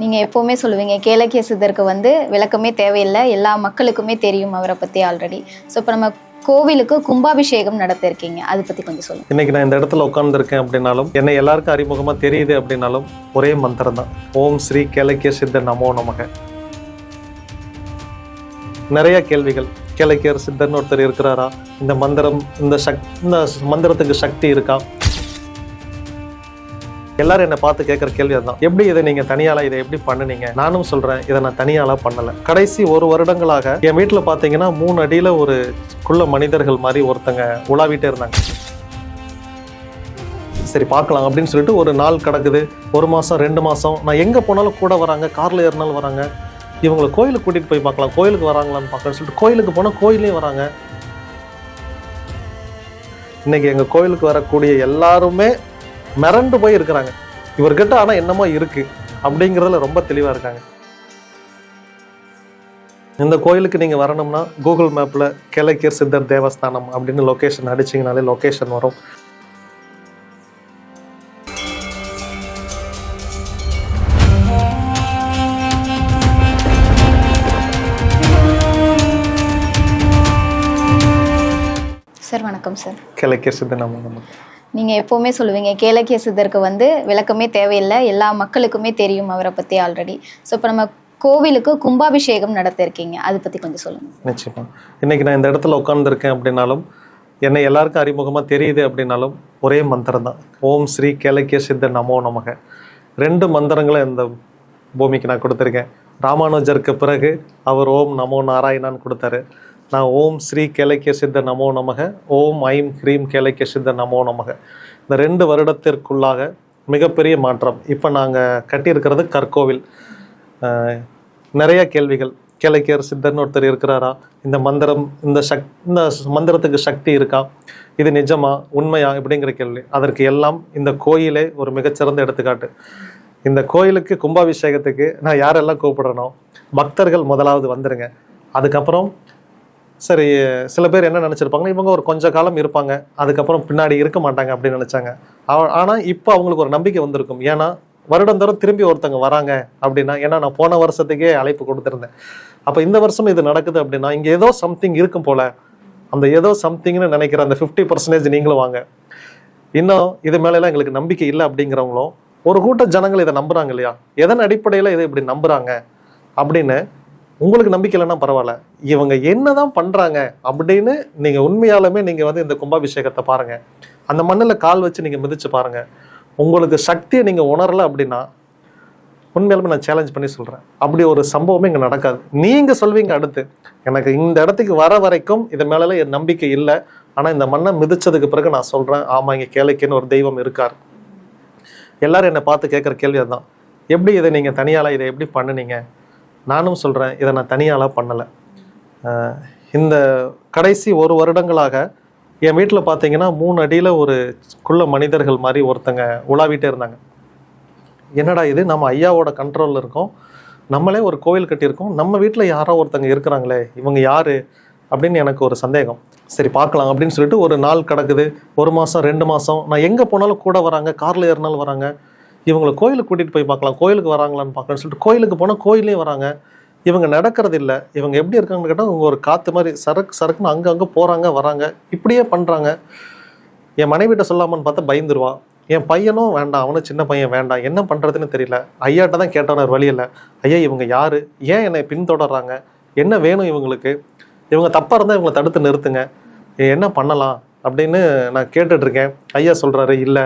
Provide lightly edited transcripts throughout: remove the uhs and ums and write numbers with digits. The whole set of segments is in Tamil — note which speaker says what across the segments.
Speaker 1: நீங்கள் எப்போவுமே சொல்லுவீங்க கேளக்கிய சித்தருக்கு விளக்கமே தேவையில்லை, எல்லா மக்களுக்குமே தெரியும் அவரை பற்றி ஆல்ரெடி. ஸோ இப்போ நம்ம கோவிலுக்கு கும்பாபிஷேகம் நடத்த இருக்கீங்க, அதை பற்றி கொஞ்சம் சொல்லுங்கள்.
Speaker 2: இன்னைக்கு நான் இந்த இடத்துல உட்காந்துருக்கேன் அப்படின்னாலும், என்னை எல்லாருக்கும் அறிமுகமாக தெரியுது அப்படின்னாலும் ஒரே மந்திரம் தான். ஓம் ஸ்ரீ கேளக்கிய சித்தர் நமோ நமக. நிறைய கேள்விகள். கேளக்கியர் சித்தர்னு ஒருத்தர் இருக்கிறாரா, இந்த மந்திரம் இந்த மந்திரத்துக்கு சக்தி இருக்கா, எல்லாரும் என்னை பார்த்து கேட்குற கேள்வி அதுதான். எப்படி இதை நீங்கள் தனியால இதை எப்படி பண்ணுனீங்க? நானும் சொல்கிறேன், இதை நான் தனியாலாம் பண்ணலை. கடைசி 1 வருடங்களாக என் வீட்டில் பார்த்தீங்கன்னா 3 அடியில் ஒரு குள்ள மனிதர்கள் மாதிரி ஒருத்தங்க உலாவிட்டே இருந்தாங்க. சரி பார்க்கலாம் அப்படின்னு சொல்லிட்டு ஒரு நாள் கிடக்குது, 1 மாதம் 2 மாதம். நான் எங்கே போனாலும் கூட வராங்க, காரில் ஏறினாலும் வராங்க. இவங்களை கோயிலுக்கு கூட்டிகிட்டு போய் பார்க்கலாம், கோயிலுக்கு வராங்களான்னு பார்க்கலான்னு சொல்லிட்டு கோயிலுக்கு போனால் கோயிலையும் வராங்க. இன்னைக்கு எங்கள் கோயிலுக்கு வரக்கூடிய எல்லாருமே மிரண்டு போய் இருக்கிறாங்க. இவர்கிட்ட ஆனால் என்னமோ இருக்கு அப்படிங்கிறதுல ரொம்ப தெளிவாக இருக்காங்க. இந்த கோயிலுக்கு நீங்கள் வரணும்னா கூகுள் மேப்பில் கேளக்கியர் சித்தர் தேவஸ்தானம் அப்படின்னு லொக்கேஷன் அடிச்சிங்கனாலே லொக்கேஷன் வரும்.
Speaker 1: சார் வணக்கம் சார்.
Speaker 2: கேளக்கியர் சித்தர் நம்ம
Speaker 1: நீங்கள் எப்போவுமே சொல்லுவீங்க கேளக்கிய சித்தருக்கு விளக்கமே தேவையில்லை, எல்லா மக்களுக்குமே தெரியும் அவரை பற்றி ஆல்ரெடி. ஸோ இப்போ நம்ம கோவிலுக்கு கும்பாபிஷேகம் நடத்த இருக்கீங்க, அதை பற்றி கொஞ்சம் சொல்லுங்கள்.
Speaker 2: நிச்சயமா. இன்னைக்கு நான் இந்த இடத்துல உட்காந்துருக்கேன் அப்படின்னாலும், என்னை எல்லாருக்கும் அறிமுகமாக தெரியுது அப்படின்னாலும் ஒரே மந்திரம் தான். ஓம் ஸ்ரீ கேளக்கிய சித்தர் நமோ நமக. 2 மந்திரங்களை இந்த பூமிக்கு நான் கொடுத்துருக்கேன். ராமானுஜருக்கு பிறகு அவர் ஓம் நமோ நாராயணான்னு கொடுத்தாரு. நான் ஓம் ஸ்ரீ கேளக்கிய சித்தர் நமோ நமக, ஓம் ஐம் ஹ்ரீம் கேளக்கிய சித்தர் நமோ நமக. இந்த 2 வருடத்திற்குள்ளாக மிகப்பெரிய மாற்றம். இப்போ நாங்கள் கட்டியிருக்கிறது கற்கோவில். நிறைய கேள்விகள். கேளக்கியர் சித்தர்னு ஒருத்தர் இருக்கிறாரா, இந்த மந்திரம் இந்த மந்திரத்துக்கு சக்தி இருக்கா, இது நிஜமா உண்மையா இப்படிங்கிற கேள்வி. அதற்கு எல்லாம் இந்த கோயிலே ஒரு மிகச்சிறந்த எடுத்துக்காட்டு. இந்த கோயிலுக்கு கும்பாபிஷேகத்துக்கு நான் யாரெல்லாம் கூப்பிடுறேனோ பக்தர்கள் முதலாவது வந்துடுங்க. அதுக்கப்புறம் சரி, சில பேர் என்ன நினச்சிருப்பாங்கன்னா, இவங்க ஒரு கொஞ்ச காலம் இருப்பாங்க, அதுக்கப்புறம் பின்னாடி இருக்க மாட்டாங்க அப்படின்னு நினச்சாங்க. ஆனால் இப்போ அவங்களுக்கு ஒரு நம்பிக்கை வந்திருக்கும். ஏன்னா வருடந்தோறும் திரும்பி ஒருத்தங்க வராங்க அப்படின்னா, ஏன்னா நான் போன வருஷத்துக்கே அழைப்பு கொடுத்துருந்தேன். அப்போ இந்த வருஷம் இது நடக்குது அப்படின்னா இங்கே ஏதோ சம்திங் இருக்கும் போல. அந்த ஏதோ சம்திங்னு நினைக்கிற அந்த 50% நீங்களும் வாங்க. இன்னும் இது மேலெல்லாம் எங்களுக்கு நம்பிக்கை இல்லை அப்படிங்கிறவங்களும் ஒரு கூட்ட ஜனங்கள் இதை நம்புறாங்க இல்லையா, எதன் அடிப்படையில் இதை இப்படி நம்புறாங்க அப்படின்னு உங்களுக்கு நம்பிக்கை இல்லைன்னா பரவாயில்ல, இவங்க என்னதான் பண்றாங்க அப்படின்னு நீங்க உண்மையாலுமே நீங்க இந்த கும்பாபிஷேகத்தை பாருங்க, அந்த மண்ணில் கால் வச்சு நீங்க மிதிச்சு பாருங்க. உங்களுக்கு சக்தியை நீங்க உணரல அப்படின்னா உண்மையாலுமே நான் சேலஞ்ச் பண்ணி சொல்றேன், அப்படி ஒரு சம்பவமே இங்க நடக்காது. நீங்க சொல்வீங்க அடுத்து, எனக்கு இந்த இடத்துக்கு வர வரைக்கும் இது மேல என் நம்பிக்கை இல்லை, ஆனா இந்த மண்ணை மிதிச்சதுக்கு பிறகு நான் சொல்றேன், ஆமா இங்க கேளக்கியன்னு ஒரு தெய்வம் இருக்கார். எல்லாரும் என்னை பார்த்து கேட்குற கேள்வி அதுதான். எப்படி இதை நீங்க தனியால இதை எப்படி பண்ணுனீங்க? நானும் சொல்கிறேன், இதை நான் தனியாலாம் பண்ணலை. இந்த கடைசி 1 வருடங்களாக என் வீட்டில் பார்த்தீங்கன்னா 3 அடியில் ஒரு குள்ள மனிதர்கள் மாதிரி ஒருத்தங்க உலாவிட்டே இருந்தாங்க. என்னடா இது, நம்ம ஐயாவோட கண்ட்ரோலில் இருக்கோம், நம்மளே ஒரு கோவில் கட்டியிருக்கோம், நம்ம வீட்டில் யாரோ ஒருத்தங்க இருக்கிறாங்களே, இவங்க யார் அப்படின்னு எனக்கு ஒரு சந்தேகம். சரி பார்க்கலாம் அப்படின்னு சொல்லிட்டு ஒரு நாள் கிடக்குது, 1 மாதம் 2 மாதம். நான் எங்கே போனாலும் கூட வராங்க, காரில் ஏறினாலும் வராங்க. இவங்களை கோயிலுக்கு கூட்டிகிட்டு போய் பார்க்கலாம், கோயிலுக்கு வராங்களான்னு பார்க்கலான்னு சொல்லிட்டு கோயிலுக்கு போனால் கோயிலையும் வராங்க. இவங்க நடக்கிறது இல்லை. இவங்க எப்படி இருக்காங்கன்னு கேட்டால் இவங்க ஒரு காற்று மாதிரி சரக்குன்னு அங்கே போகிறாங்க வராங்க, இப்படியே பண்ணுறாங்க. என் மனைவிட்ட சொல்லாமன்னு பார்த்தா பயந்துருவா. என் பையனும் வேண்டாம், அவனும் சின்ன பையன் வேண்டாம், என்ன பண்ணுறதுன்னு தெரியல. ஐயாட்ட தான் கேட்டவன வழி இல்லை. ஐயா இவங்க யார், ஏன் என்னை பின்தொடர்றாங்க, என்ன வேணும் இவங்களுக்கு, இவங்க தப்பாக இருந்தால் இவங்களை தடுத்து நிறுத்துங்க, என்ன பண்ணலாம் அப்படின்னு நான் கேட்டுட்ருக்கேன். ஐயா சொல்கிறாரு, இல்லை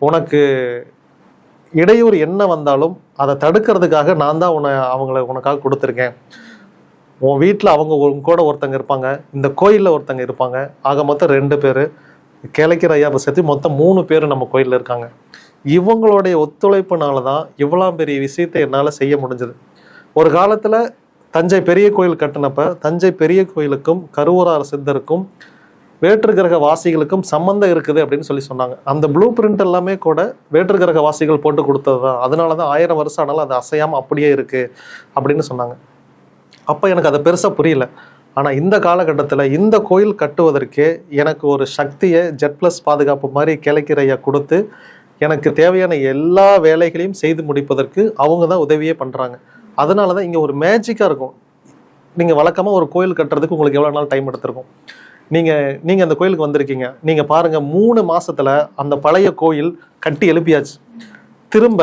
Speaker 2: உனக்கு இடையூறு என்ன வந்தாலும் அதை தடுக்கிறதுக்காக நான் தான் உனக்காக கொடுத்துருக்கேன். உன் வீட்டில் அவங்க கூட ஒருத்தங்க இருப்பாங்க, இந்த கோயிலில் ஒருத்தங்க இருப்பாங்க, ஆக மொத்தம் 2 பேர். கேளக்கியர் ஐயாவை சேர்த்து மொத்தம் 3 பேர் நம்ம கோயிலில் இருக்காங்க. இவங்களுடைய ஒத்துழைப்புனால தான் இவ்வளோ பெரிய விஷயத்தை என்னால் செய்ய முடிஞ்சது. ஒரு காலத்தில் தஞ்சை பெரிய கோயில் கட்டினப்ப தஞ்சை பெரிய கோயிலுக்கும் கருவூரார் சித்தருக்கும் வேற்று கிரக வாசிகளுக்கும் சம்மந்தம் இருக்குது அப்படின்னு சொன்னாங்க. அந்த ப்ளூ பிரிண்ட் எல்லாமே கூட வேற்று கிரக வாசிகள் போட்டு கொடுத்தது தான். அதனால தான் 1000 வருஷம் ஆனாலும் அது அசையாமல் அப்படியே இருக்குது அப்படின்னு சொன்னாங்க. அப்போ எனக்கு அதை பெருசாக புரியல. ஆனால் இந்த காலகட்டத்தில் இந்த கோயில் கட்டுவதற்கே எனக்கு ஒரு சக்தியை ஜெட் ப்ளஸ் பாதுகாப்பு மாதிரி கேளக்கியர் ஐயா கொடுத்து எனக்கு தேவையான எல்லா வேலைகளையும் செய்து முடிப்பதற்கு அவங்க தான் உதவியே பண்ணுறாங்க. அதனால தான் இங்கே ஒரு மேஜிக்காக இருக்கும். நீங்கள் வழக்கமாக ஒரு கோயில் கட்டுறதுக்கு உங்களுக்கு எவ்வளோ நாள் டைம் எடுத்திருக்கும். நீங்கள் அந்த கோயிலுக்கு வந்திருக்கீங்க, நீங்கள் பாருங்கள் 3 மாசத்துல அந்த பழைய கோயில் கட்டி எழுப்பியாச்சு. திரும்ப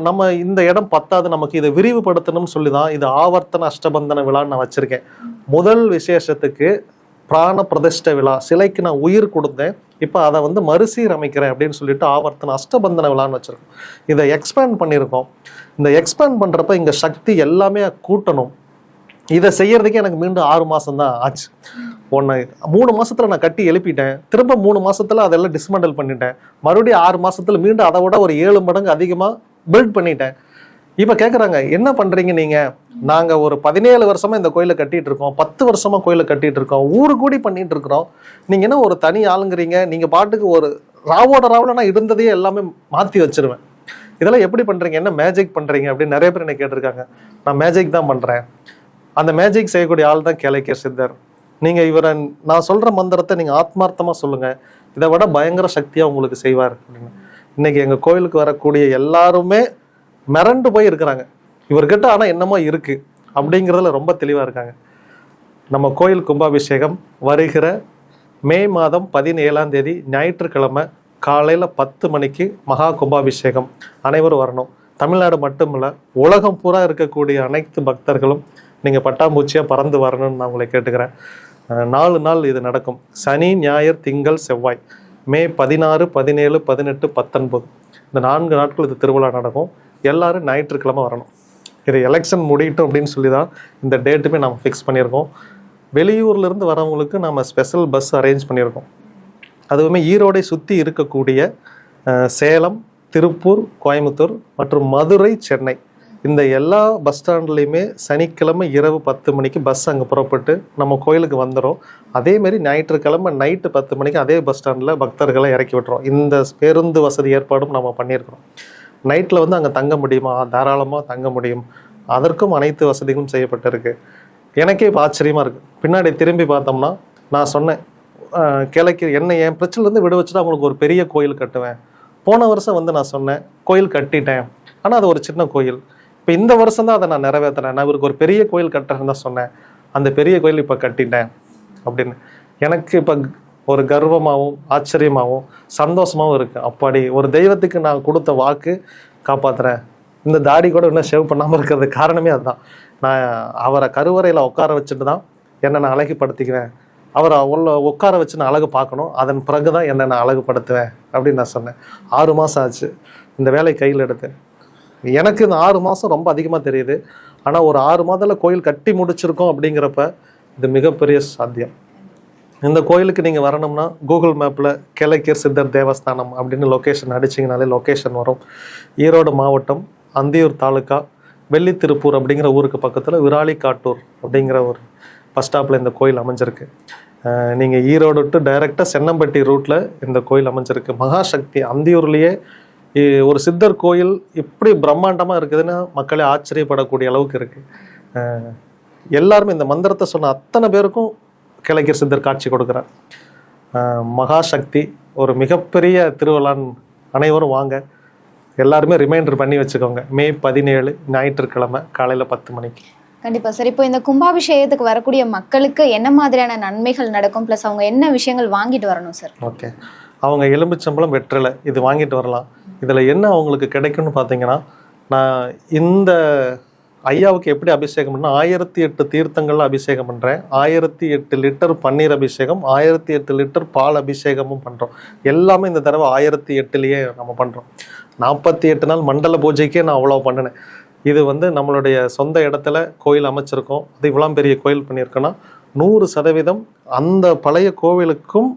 Speaker 2: நம்ம இந்த இடம் பத்தாது, நமக்கு இதை விரிவுபடுத்தணும்னு சொல்லி தான் இது ஆவர்த்தன அஷ்டபந்தன விழான்னு நான் வச்சிருக்கேன். முதல் விசேஷத்துக்கு பிராண பிரதிஷ்ட விழா, சிலைக்கு நான் உயிர் கொடுத்தேன், இப்போ அதை வந்து மறுசீரமைக்கிறேன் அப்படின்னு சொல்லிட்டு ஆவர்த்தன அஷ்டபந்தன விழான்னு வச்சிருக்கோம். இதை எக்ஸ்பேண்ட் பண்ணியிருக்கோம். இந்த எக்ஸ்பேண்ட் பண்ணுறப்ப இங்கே சக்தி எல்லாமே கூட்டணும். இதை செய்யறதுக்கு எனக்கு மீண்டும் 6 மாதம் தான் ஆச்சு. 3 மாசத்துல நான் கட்டி எழுப்பிட்டேன். திரும்ப 3 மாசத்துல அதெல்லாம் டிஸ்மண்டல் பண்ணிட்டேன். மறுபடியும் 6 மாசத்துல மீண்டும் அதை விட ஒரு 7 மடங்கு அதிகமாக பில்ட் பண்ணிட்டேன். இப்போ கேட்குறாங்க, என்ன பண்ணுறீங்க நீங்கள்? நாங்கள் ஒரு 17 வருஷமா இந்த கோயிலை கட்டிட்டு இருக்கோம், 10 வருஷமா கோயிலை கட்டிட்டு இருக்கோம், ஊரு கூடி பண்ணிட்டு இருக்கிறோம். நீங்கள் என்ன ஒரு தனி ஆளுங்கிறீங்க? நீங்கள் பாட்டுக்கு ஒரு ராவோட நான் இருந்ததையே எல்லாமே மாற்றி வச்சிருவேன். இதெல்லாம் எப்படி பண்ணுறீங்க? என்ன மேஜிக் பண்ணுறீங்க அப்படின்னு நிறைய பேர் என்ன கேட்டிருக்காங்க. நான் மேஜிக் தான் பண்ணுறேன். அந்த மேஜிக் செய்யக்கூடிய ஆள் தான் கேளக்கிய சித்தர். நீங்கள் இவரை, நான் சொல்கிற மந்திரத்தை நீங்கள் ஆத்மார்த்தமாக சொல்லுங்கள், இதை விட பயங்கர சக்தியாக உங்களுக்கு செய்வார் அப்படின்னு. இன்னைக்கு எங்கள் கோயிலுக்கு வரக்கூடிய எல்லாருமே மிரண்டு போய் இருக்கிறாங்க. இவர்கிட்ட ஆனால் என்னமோ இருக்குது அப்படிங்கிறதுல ரொம்ப தெளிவாக இருக்காங்க. நம்ம கோயில் கும்பாபிஷேகம் வருகிற மே மாதம் 17ஆம் தேதி ஞாயிற்றுக்கிழமை காலையில் 10 மணிக்கு மகா கும்பாபிஷேகம். அனைவரும் வரணும். தமிழ்நாடு மட்டுமில்ல, உலகம் பூரா இருக்கக்கூடிய அனைத்து பக்தர்களும் நீங்கள் பட்டாம்பூச்சியாக பறந்து வரணும்னு நான் உங்களை கேட்டுக்கிறேன். 4 நாள் இது நடக்கும். சனி, ஞாயிறு, திங்கள், செவ்வாய். மே 16, 17, 18, 19 இந்த 4 நாட்கள் இது திருவிழா நடக்கும். எல்லாரும் ஞாயிற்றுக்கிழமை வரணும். இது எலெக்ஷன் முடியட்டும் அப்படின்னு சொல்லி தான் இந்த டேட்டுமே நம்ம ஃபிக்ஸ் பண்ணியிருக்கோம். வெளியூர்லேருந்து வரவங்களுக்கு நம்ம ஸ்பெஷல் பஸ் அரேஞ்ச் பண்ணியிருக்கோம். அதுவுமே ஈரோடை சுற்றி இருக்கக்கூடிய சேலம், திருப்பூர், கோயம்புத்தூர் மற்றும் மதுரை, சென்னை இந்த எல்லா பஸ் ஸ்டாண்ட்லேயுமே சனிக்கிழமை இரவு 10 மணிக்கு பஸ் அங்கே புறப்பட்டு நம்ம கோயிலுக்கு வந்துடும். அதேமாரி ஞாயிற்றுக்கிழமை நைட்டு 10 மணிக்கு அதே பஸ் ஸ்டாண்டில் பக்தர்களை இறக்கி விட்டுறோம். இந்த பேருந்து வசதி ஏற்பாடும் நம்ம பண்ணியிருக்கிறோம். நைட்டில் வந்து அங்கே தங்க முடியுமா? தாராளமாக தங்க முடியும். அதற்கும் அனைத்து வசதிகளும் செய்யப்பட்டிருக்கு. எனக்கே இப்போ ஆச்சரியமாக இருக்குது. பின்னாடி திரும்பி பார்த்தோம்னா நான் சொன்னேன், கிழக்கு என்னை என் பிரச்சனைலேருந்து விட வச்சுட்டு அவங்களுக்கு ஒரு பெரிய கோயில் கட்டுவேன். போன வருஷம் வந்து நான் சொன்னேன் கோயில் கட்டிட்டேன், ஆனால் அது ஒரு சின்ன கோயில். இப்போ இந்த வருஷம் தான் அதை நான் நிறைவேற்றினேன். நான் இவருக்கு ஒரு பெரிய கோயில் கட்டுறேன்னு தான் சொன்னேன். அந்த பெரிய கோயில் இப்போ கட்டிட்டேன் அப்படின்னு எனக்கு இப்போ ஒரு கர்வமாகவும் ஆச்சரியமாகவும் சந்தோஷமாகவும் இருக்குது. அப்பாடி ஒரு தெய்வத்துக்கு நான் கொடுத்த வாக்கு காப்பாற்றுறேன். இந்த தாடி கூட இன்னும் ஷேவ் பண்ணாமல் இருக்கிறது காரணமே அதுதான். நான் அவரை கருவறையில் உட்கார வச்சுட்டு தான் என்னை நான் அழகுபடுத்திக்குவேன். அவரை உட்கார வச்சு நான் அழகு பார்க்கணும், அதன் பிறகு தான் என்னை நான் அழகுபடுத்துவேன் அப்படின்னு நான் சொன்னேன். 6 மாதம் ஆச்சு இந்த வேலை கையில் எடுத்து. எனக்கு இந்த 6 மாதம் ரொம்ப அதிகமாக தெரியுது. ஆனால் ஒரு 6 மாதத்தில் கோயில் கட்டி முடிச்சிருக்கோம் அப்படிங்கிறப்ப இது மிகப்பெரிய சாத்தியம். இந்த கோயிலுக்கு நீங்கள் வரணும்னா கூகுள் மேப்பில் கேளக்கியர் சித்தர் தேவஸ்தானம் அப்படின்னு லொக்கேஷன் அடிச்சிங்கனாலே லொக்கேஷன் வரும். ஈரோடு மாவட்டம் அந்தியூர் தாலுக்கா வெள்ளித்திருப்பூர் அப்படிங்கிற ஊருக்கு பக்கத்தில் விராலிக்காட்டூர் அப்படிங்கிற ஒரு பஸ் ஸ்டாப்பில் இந்த கோயில் அமைஞ்சிருக்கு. நீங்கள் ஈரோடு டு டைரெக்டாக சென்னம்பட்டி ரூட்டில் இந்த கோயில் அமைஞ்சிருக்கு. மகாசக்தி அந்தியூர்லேயே ஒரு சித்தர் கோயில் இப்படி பிரம்மாண்டமாக இருக்குதுன்னு மக்களே ஆச்சரியப்படக்கூடிய அளவுக்கு இருக்குது. எல்லாருமே இந்த மந்திரத்தை சொன்ன அத்தனை பேருக்கும் கேளக்கியர் சித்தர் காட்சி கொடுக்குறார். மகாசக்தி ஒரு மிகப்பெரிய திருவிழான்னு அனைவரும் வாங்க. எல்லாருமே ரிமைண்டர் பண்ணி வச்சுக்கோங்க. மே 17 ஞாயிற்றுக்கிழமை காலையில் 10 மணிக்கு.
Speaker 1: கண்டிப்பாக சார். இப்போ இந்த கும்பாபிஷேகத்துக்கு வரக்கூடிய மக்களுக்கு என்ன மாதிரியான நன்மைகள் நடக்கும், ப்ளஸ் அவங்க என்ன விஷயங்கள் வாங்கிட்டு வரணும் சார்?
Speaker 2: ஓகே, அவங்க எலும்புச்சம்பளம், வெற்றிலை இது வாங்கிட்டு வரலாம். இதில் என்ன அவங்களுக்கு கிடைக்கும்னு பார்த்தீங்கன்னா, நான் இந்த ஐயாவுக்கு எப்படி அபிஷேகம் பண்ணால் 1008 தீர்த்தங்கள்ல அபிஷேகம் பண்ணுறேன். 1008 லிட்டர் பன்னீர் அபிஷேகம், 1008 லிட்டர் பால் அபிஷேகமும் பண்ணுறோம். எல்லாமே இந்த தடவை 1008லேயே நம்ம பண்ணுறோம். 48 நாள் மண்டல பூஜைக்கே நான் அவ்வளோ பண்ணினேன். இது வந்து நம்மளுடைய சொந்த இடத்துல கோயில் அமைச்சிருக்கோம். அது இவ்வளோ பெரிய கோயில் பண்ணியிருக்கோன்னா 100% அந்த பழைய கோவிலுக்கும்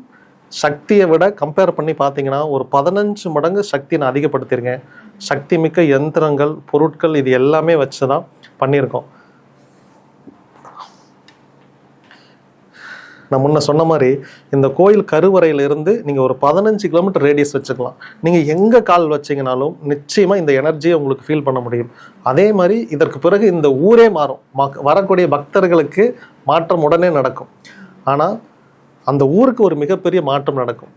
Speaker 2: சக்தியை விட கம்பேர் பண்ணி பார்த்தீங்கன்னா ஒரு 15 மடங்கு சக்தி நான் அதிகப்படுத்தியிருக்கேன். சக்தி மிக்க யந்திரங்கள், பொருட்கள் இது எல்லாமே வச்சு தான் பண்ணியிருக்கோம். நான் முன்ன சொன்ன மாதிரி இந்த கோயில் கருவறையிலிருந்து நீங்கள் ஒரு 15 கிலோமீட்டர் ரேடியஸ் வச்சுக்கலாம். நீங்கள் எங்கே கால் வச்சிங்கனாலும் நிச்சயமாக இந்த எனர்ஜியை உங்களுக்கு ஃபீல் பண்ண முடியும். அதே மாதிரி இதற்கு பிறகு இந்த ஊரே மாறும். வரக்கூடிய பக்தர்களுக்கு மாற்றம் உடனே நடக்கும். ஆனால் அந்த ஊருக்கு ஒரு மிகப்பெரிய மாற்றம் நடக்கும்.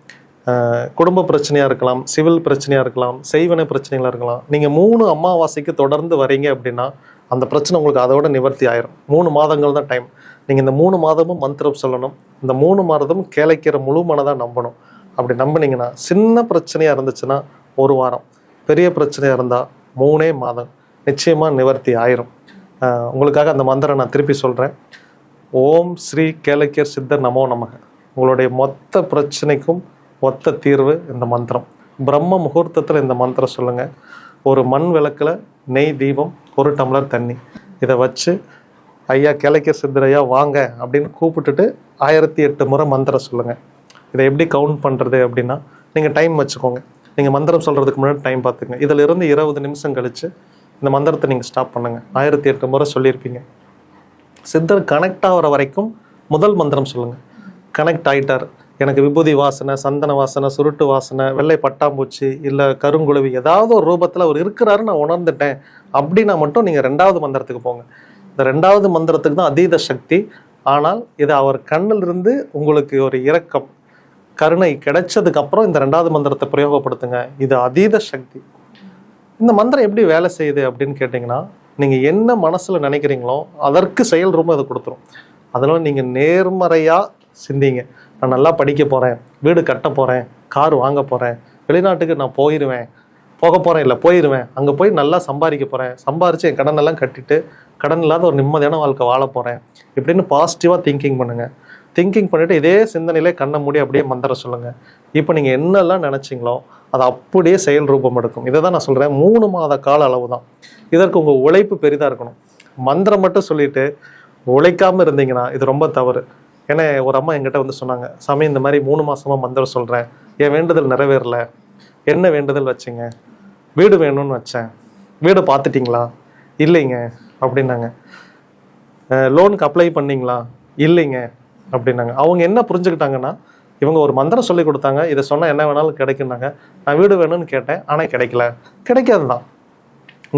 Speaker 2: குடும்ப பிரச்சனையாக இருக்கலாம், சிவில் பிரச்சனையாக இருக்கலாம், செய்வினை பிரச்சனைகளாக இருக்கலாம். நீங்கள் 3 அமாவாசைக்கு தொடர்ந்து வரீங்க அப்படின்னா அந்த பிரச்சனை உங்களுக்கு அதோட நிவர்த்தி ஆயிரும். 3 மாதங்கள் தான் டைம். நீங்கள் இந்த 3 மாதமும் மந்திரம் சொல்லணும். இந்த 3 மாதமும் கேளைக்கிற முழு மனதாக நம்பணும். அப்படி நம்பினீங்கன்னா சின்ன பிரச்சனையாக இருந்துச்சுன்னா 1 வாரம், பெரிய பிரச்சனையாக இருந்தால் 3 மாதம் நிச்சயமாக நிவர்த்தி ஆயிரும். உங்களுக்காக அந்த மந்திரம் நான் திருப்பி சொல்கிறேன். ஓம் ஸ்ரீ கேளக்கியர் சித்தர் நமோ நமக. உங்களுடைய மொத்த பிரச்சனைக்கும் மொத்த தீர்வு இந்த மந்திரம். பிரம்ம முகூர்த்தத்தில் இந்த மந்திரம் சொல்லுங்கள். ஒரு மண் விளக்கில் நெய் தீபம், 1 டம்ளர் தண்ணி, இதை வச்சு ஐயா கேளக்கியர் சித்தர் ஐயா வாங்க அப்படின்னு கூப்பிட்டுட்டு 1008 முறை மந்திரம் சொல்லுங்கள். இதை எப்படி கவுண்ட் பண்ணுறது அப்படின்னா, நீங்கள் டைம் வச்சுக்கோங்க. நீங்கள் மந்திரம் சொல்கிறதுக்கு முன்னாடி டைம் பார்த்துங்க. இதில் இருந்து 20 நிமிஷம் கழித்து இந்த மந்திரத்தை நீங்கள் ஸ்டாப் பண்ணுங்கள். 1008 முறை சொல்லியிருப்பீங்க. சித்தர் கனெக்ட் ஆகிற வரைக்கும் முதல் மந்திரம் சொல்லுங்கள். கனெக்ட் ஆகிட்டார், எனக்கு விபூதி வாசனை, சந்தன வாசனை, சுருட்டு வாசனை, வெள்ளை பட்டாம்பூச்சி இல்லை கருங்குழுவி ஏதாவது ஒரு ரூபத்தில் அவர் இருக்கிறாரு நான் உணர்ந்துட்டேன் அப்படின்னா மட்டும் நீங்கள் 2வது மந்திரத்துக்கு போங்க. இந்த 2வது மந்திரத்துக்கு தான் அதீத சக்தி. ஆனால் இது அவர் கண்ணிலிருந்து உங்களுக்கு ஒரு இரக்கம், கருணை கிடைச்சதுக்கு அப்புறம் இந்த 2வது மந்திரத்தை பிரயோகப்படுத்துங்க. இது அதீத சக்தி. இந்த மந்திரம் எப்படி வேலை செய்யுது அப்படின்னு கேட்டிங்கன்னா, நீங்கள் என்ன மனசில் நினைக்கிறீங்களோ அதற்கு செயல் ரூபம் இதை கொடுத்துரும். அதனால் நீங்கள் நேர்மறையாக சிந்திங்க. நான் நல்லா படிக்க போகிறேன், வீடு கட்ட போகிறேன், கார் வாங்க போகிறேன், வெளிநாட்டுக்கு நான் போக போகிறேன் இல்லை போயிடுவேன், அங்கே போய் நல்லா சம்பாதிக்க போகிறேன், சம்பாரித்து என் கடனெல்லாம் கட்டிட்டு கடன் இல்லாத ஒரு நிம்மதியான வாழ்க்கை வாழ போகிறேன் இப்படின்னு பாசிட்டிவாக திங்கிங் பண்ணுங்கள். திங்கிங் பண்ணிவிட்டு இதே சிந்தனையிலே கண்ணை மூடி அப்படியே மந்திரம் சொல்லுங்கள். இப்போ நீங்கள் என்னெல்லாம் நினச்சிங்களோ அது அப்படியே செயல் ரூபம் எடுக்கும். இதை தான் நான் சொல்கிறேன், 3 மாத கால அளவு தான். இதற்கு உங்கள் உழைப்பு பெரிதாக இருக்கணும். மந்திரம் மட்டும் சொல்லிட்டு உழைக்காமல் இருந்தீங்கன்னா இது ரொம்ப தவறு. ஏன்னா ஒரு அம்மா என்கிட்ட வந்து சொன்னாங்க, சாமி இந்த மாதிரி 3 மாதமாக மந்திரம் சொல்கிறேன், என் வேண்டுதல் நிறைவேறல. என்ன வேண்டுதல் வச்சிங்க? வீடு வேணும்னு வச்சேன். வீடு பார்த்துட்டிங்களா? இல்லைங்க அப்படின்னாங்க. லோனுக்கு அப்ளை பண்ணிங்களா? இல்லைங்க அப்படின்னாங்க. அவங்க என்ன புரிஞ்சுக்கிட்டாங்கன்னா, இவங்க ஒரு மந்திரம் சொல்லி கொடுத்தாங்க, இதை சொன்னால் என்ன வேணாலும் கிடைக்குன்னாங்க. நான் வீடு வேணும்னு கேட்டேன், ஆனால் கிடைக்கல. கிடைக்காது தான்.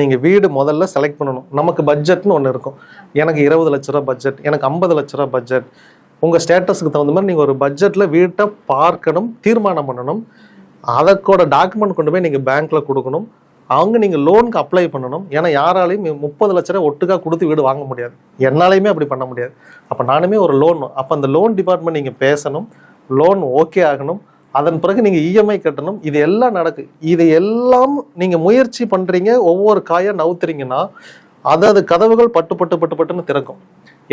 Speaker 2: நீங்கள் வீடு முதல்ல செலக்ட் பண்ணணும். நமக்கு பட்ஜெட்னு ஒன்று இருக்கும். எனக்கு 20 லட்ச ரூபா பட்ஜெட், எனக்கு 50 லட்ச ரூபா பட்ஜெட். உங்கள் ஸ்டேட்டஸுக்கு தகுந்த மாதிரி நீங்கள் ஒரு பட்ஜெட்டில் வீட்டை பார்க்கணும், தீர்மானம் பண்ணணும். அதற்கோட டாக்குமெண்ட் கொண்டு போய் நீங்கள் பேங்க்கில் கொடுக்கணும். அவங்க நீங்கள் லோனுக்கு அப்ளை பண்ணணும். ஏன்னா யாராலையும் 30 லட்ச ரூபா ஒட்டுக்காக கொடுத்து வீடு வாங்க முடியாது. என்னாலையுமே அப்படி பண்ண முடியாது. அப்போ நானுமே ஒரு லோன், அப்போ அந்த லோன் டிபார்ட்மெண்ட் நீங்கள் பேசணும், லோன் ஓகே ஆகணும், அதன் பிறகு நீங்கள் இஎம்ஐ கட்டணும். இது எல்லாம் நடக்கு. இது எல்லாம் நீங்கள் முயற்சி பண்ணுறீங்க, ஒவ்வொரு காயாக நவுத்துறீங்கன்னா அதாவது கதவுகள் பட்டுன்னு திறக்கும்.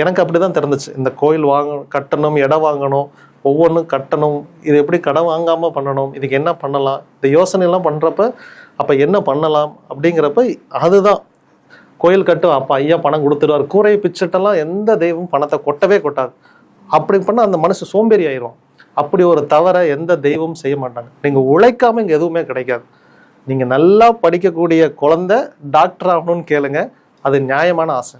Speaker 2: எனக்கு அப்படி தான் திறந்துச்சு. இந்த கோயில் கட்டணும், இடம் வாங்கணும், ஒவ்வொன்றும் கட்டணும், இது எப்படி கடன் வாங்காமல் பண்ணணும், இதுக்கு என்ன பண்ணலாம், இந்த யோசனைலாம் பண்ணுறப்ப அப்போ என்ன பண்ணலாம் அப்படிங்கிறப்ப அதுதான் கோயில் கட்டு. அப்போ ஐயா பணம் கொடுத்துருவார். கூரை பிச்சட்டெல்லாம் எந்த தெய்வம் பணத்தை கொட்டவே கொட்டாது. அப்படி பண்ணால் அந்த மனசு சோம்பேறி ஆயிரும். அப்படி ஒரு தவறை எந்த தெய்வமும் செய்ய மாட்டாங்க. நீங்கள் உழைக்காமல் இங்கே எதுவுமே கிடைக்காது. நீங்கள் நல்லா படிக்கக்கூடிய குழந்தை டாக்டர் ஆகணும்னு கேளுங்க, அது நியாயமான ஆசை.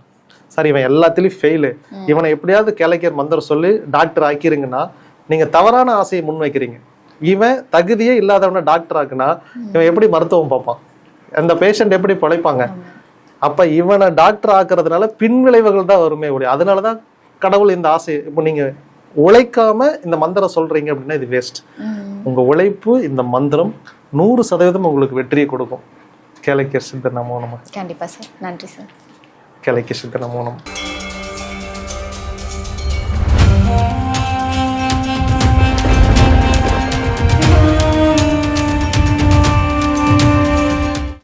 Speaker 2: சார் இவன் எல்லாத்துலேயும் ஃபெயிலு, இவனை எப்படியாவது கேளக்கியர் மந்திரம் சொல்லி டாக்டர் ஆக்கிருங்கன்னா நீங்கள் தவறான ஆசையை முன்வைக்கிறீங்க. இவன் தகுதியே இல்லாதவனை டாக்டர் ஆக்குனா இவன் எப்படி மருத்துவம் பார்ப்பான், அந்த பேஷண்ட் எப்படி பிழைப்பாங்க? அப்போ இவனை டாக்டர் ஆக்குறதுனால பின்விளைவுகள் தான் வருமே ஒழிய, அதனால தான் கடவுள் இந்த ஆசை. இப்போ நீங்கள் உழைக்காம இந்த மந்திரம் சொல்றீங்க அப்படின்னா இது வேஸ்ட். உங்க உழைப்பு இந்த மந்திரம் 100% உங்களுக்கு வெற்றியை கொடுக்கும். கேளக்கியர் சித்தர் நமோ நமக.
Speaker 1: கண்டிப்பா சார். நன்றி சார்.
Speaker 2: கேளக்கியர் சித்தர் நமோ நமக.